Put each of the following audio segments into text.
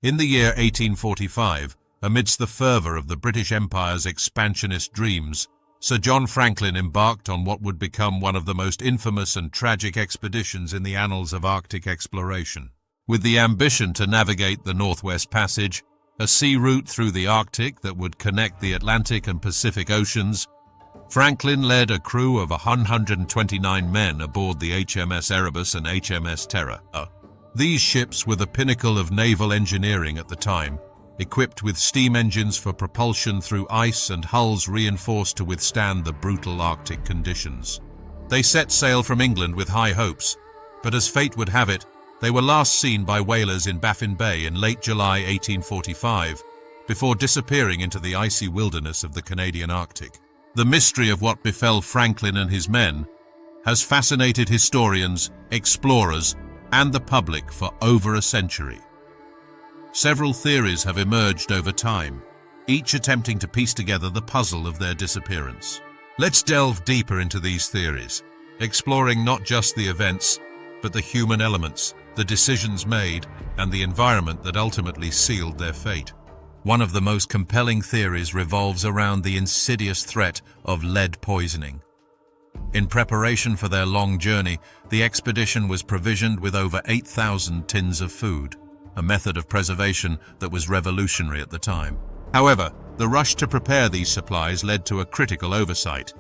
In the year 1845, amidst the fervor of the British Empire's expansionist dreams, Sir John Franklin embarked on what would become one of the most infamous and tragic expeditions in the annals of Arctic exploration. With the ambition to navigate the Northwest Passage, a sea route through the Arctic that would connect the Atlantic and Pacific Oceans, Franklin led a crew of 129 men aboard the HMS Erebus and HMS Terror. These ships were the pinnacle of naval engineering at the time, equipped with steam engines for propulsion through ice and hulls reinforced to withstand the brutal Arctic conditions. They set sail from England with high hopes, but as fate would have it, they were last seen by whalers in Baffin Bay in late July 1845, before disappearing into the icy wilderness of the Canadian Arctic. The mystery of what befell Franklin and his men has fascinated historians, explorers, and the public for over a century. Several theories have emerged over time, each attempting to piece together the puzzle of their disappearance. Let's delve deeper into these theories, exploring not just the events, but the human elements, the decisions made, and the environment that ultimately sealed their fate. One of the most compelling theories revolves around the insidious threat of lead poisoning. In preparation for their long journey, the expedition was provisioned with over 8,000 tins of food, a method of preservation that was revolutionary at the time. However, the rush to prepare these supplies led to a critical oversight.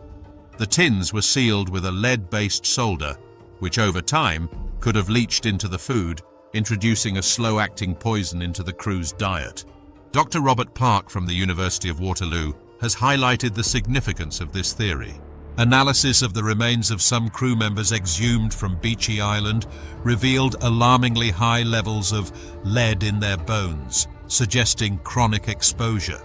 The tins were sealed with a lead-based solder, which over time could have leached into the food, introducing a slow-acting poison into the crew's diet. Dr. Robert Park from the University of Waterloo has highlighted the significance of this theory. Analysis of the remains of some crew members exhumed from Beechey Island revealed alarmingly high levels of lead in their bones, suggesting chronic exposure.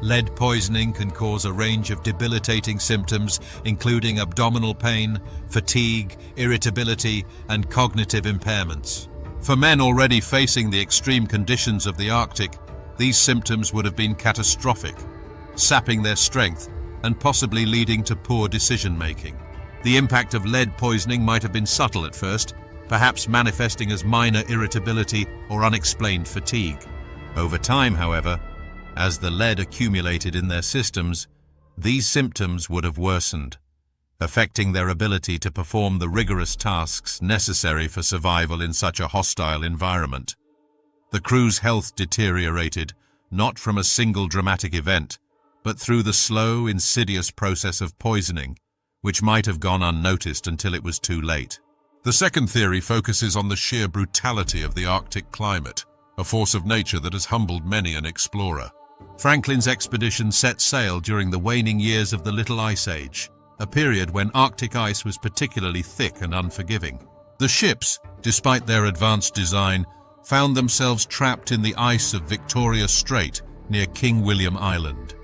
Lead poisoning can cause a range of debilitating symptoms, including abdominal pain, fatigue, irritability, and cognitive impairments. For men already facing the extreme conditions of the Arctic, these symptoms would have been catastrophic, sapping their strength and possibly leading to poor decision-making. The impact of lead poisoning might have been subtle at first, perhaps manifesting as minor irritability or unexplained fatigue. Over time, however, as the lead accumulated in their systems, these symptoms would have worsened, affecting their ability to perform the rigorous tasks necessary for survival in such a hostile environment. The crew's health deteriorated, not from a single dramatic event, but through the slow, insidious process of poisoning, which might have gone unnoticed until it was too late. The second theory focuses on the sheer brutality of the Arctic climate, a force of nature that has humbled many an explorer. Franklin's expedition set sail during the waning years of the Little Ice Age, a period when Arctic ice was particularly thick and unforgiving. The ships, despite their advanced design, found themselves trapped in the ice of Victoria Strait near King William Island.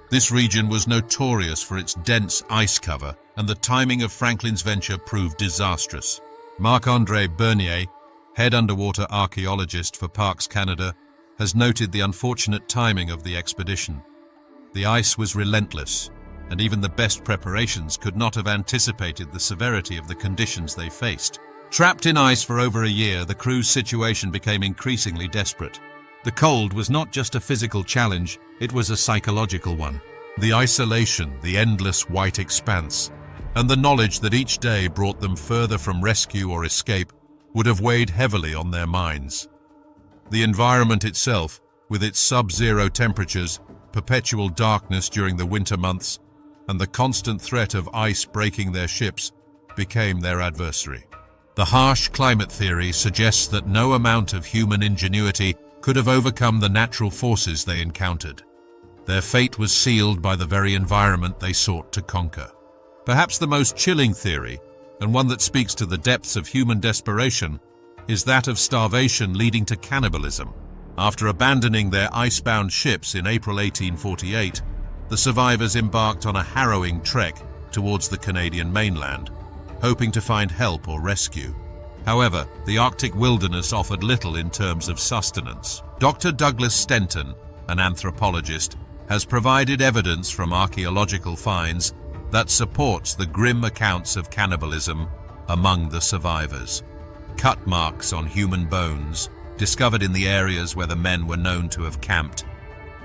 This region was notorious for its dense ice cover, and the timing of Franklin's venture proved disastrous. Marc-André Bernier, head underwater archaeologist for Parks Canada, has noted the unfortunate timing of the expedition. The ice was relentless, and even the best preparations could not have anticipated the severity of the conditions they faced. Trapped in ice for over a year, the crew's situation became increasingly desperate. The cold was not just a physical challenge, it was a psychological one. The isolation, the endless white expanse, and the knowledge that each day brought them further from rescue or escape would have weighed heavily on their minds. The environment itself, with its sub-zero temperatures, perpetual darkness during the winter months, and the constant threat of ice breaking their ships, became their adversary. The harsh climate theory suggests that no amount of human ingenuity could have overcome the natural forces they encountered. Their fate was sealed by the very environment they sought to conquer. Perhaps the most chilling theory, and one that speaks to the depths of human desperation, is that of starvation leading to cannibalism. After abandoning their icebound ships in April 1848, the survivors embarked on a harrowing trek towards the Canadian mainland, hoping to find help or rescue. However, the Arctic wilderness offered little in terms of sustenance. Dr. Douglas Stenton, an anthropologist, has provided evidence from archaeological finds that supports the grim accounts of cannibalism among the survivors. Cut marks on human bones, discovered in the areas where the men were known to have camped,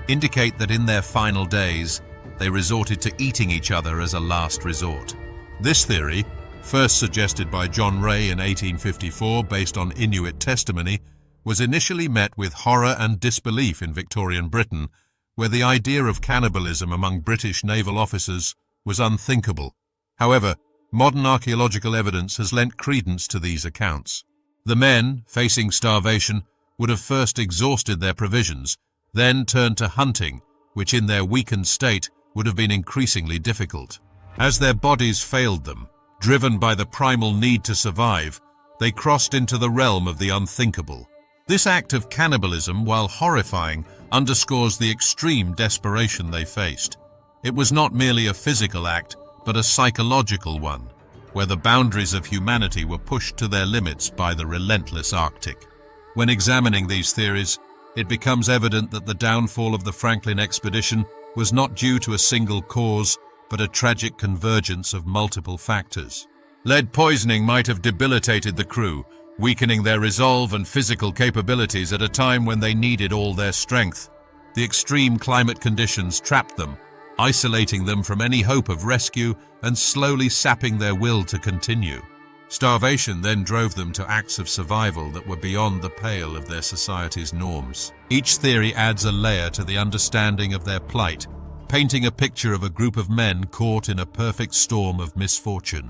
indicate that in their final days, they resorted to eating each other as a last resort. This theory, first suggested by John Ray in 1854 based on Inuit testimony, was initially met with horror and disbelief in Victorian Britain, where the idea of cannibalism among British naval officers was unthinkable. However, modern archaeological evidence has lent credence to these accounts. The men, facing starvation, would have first exhausted their provisions, then turned to hunting, which in their weakened state would have been increasingly difficult. As their bodies failed them, driven by the primal need to survive, they crossed into the realm of the unthinkable. This act of cannibalism, while horrifying, underscores the extreme desperation they faced. It was not merely a physical act, but a psychological one, where the boundaries of humanity were pushed to their limits by the relentless Arctic. When examining these theories, it becomes evident that the downfall of the Franklin expedition was not due to a single cause, but a tragic convergence of multiple factors. Lead poisoning might have debilitated the crew, weakening their resolve and physical capabilities at a time when they needed all their strength. The extreme climate conditions trapped them, isolating them from any hope of rescue and slowly sapping their will to continue. Starvation then drove them to acts of survival that were beyond the pale of their society's norms. Each theory adds a layer to the understanding of their plight, painting a picture of a group of men caught in a perfect storm of misfortune.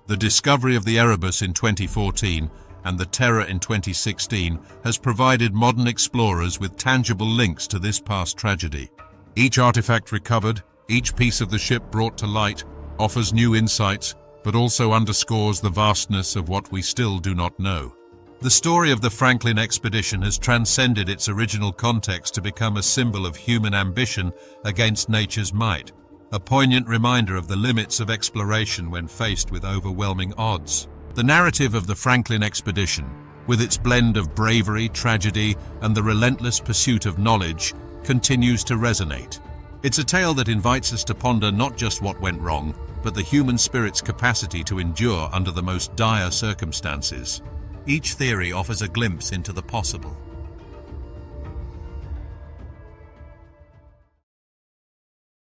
The discovery of the Erebus in 2014 and the Terror in 2016 has provided modern explorers with tangible links to this past tragedy. Each artifact recovered, each piece of the ship brought to light, offers new insights, but also underscores the vastness of what we still do not know. The story of the Franklin expedition has transcended its original context to become a symbol of human ambition against nature's might, a poignant reminder of the limits of exploration when faced with overwhelming odds. The narrative of the Franklin expedition, with its blend of bravery, tragedy, and the relentless pursuit of knowledge, continues to resonate. It's a tale that invites us to ponder not just what went wrong, but the human spirit's capacity to endure under the most dire circumstances. Each theory offers a glimpse into the possible,